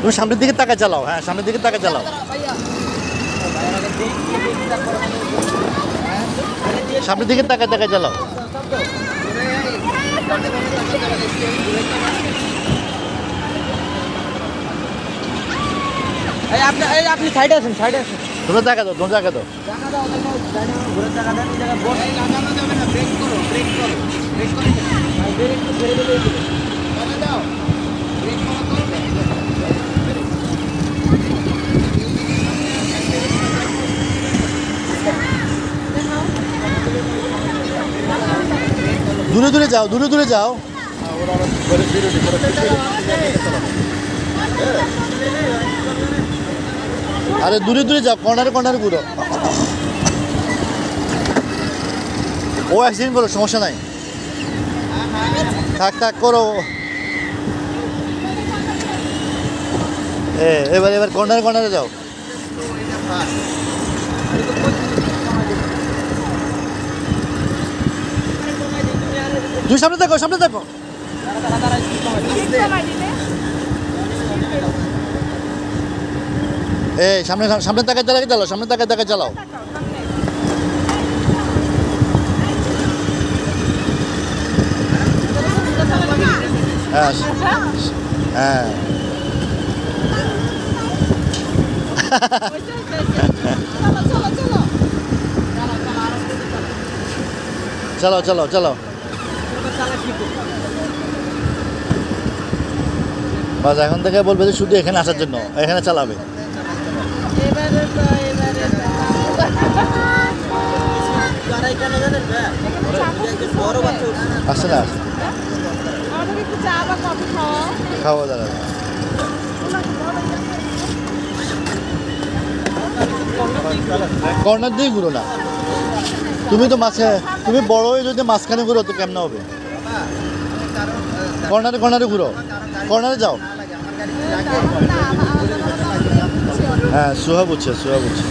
তুমি সামনের দিকে তাকায় চালাও, হ্যাঁ সামনের দিকে তাকায় চালাও, সামনের দিকে তাকায় তাকায় চালাও। আপনি সাইডে আছেন, সাইডে আছেন। তোমরা জায়গা দাও, তোমরা জায়গা দাও। দূরে দূরে যাও, দূরে দূরে যাও। আরে দূরে দূরে যাও, কর্নারে কর্নারে ঘুরো। ও অ্যাক্সিডেন্ট করো, সমস্যা নাই, থাক থাক করো। এবার এবার কর্নারে কর্নারে যাও। তুমি সামনে দেখো, সামনে দেখো। সামনে সামনে তাকায় তাকায় চালাও, সামনে তাকায় তাকায় চালাও। হ্যাঁ হ্যাঁ চালাও চালাও চালাও। বাস এখন থেকে বলবে যে শুধু এখানে আসার জন্য, এখানে চালাবে। আসছে না, খাওয়া দাওয়া কর্নার দিয়ে ঘুরো না, তুমি তো মাঝে, তুমি বড় হয়ে যদি মাঝখানে ঘুরো তো কেমন হবে? কর্নারে কর্নারে ঘুরো, কর্নারে যাও। হ্যাঁ সুহা বুঝছে, সুহা বুঝছে।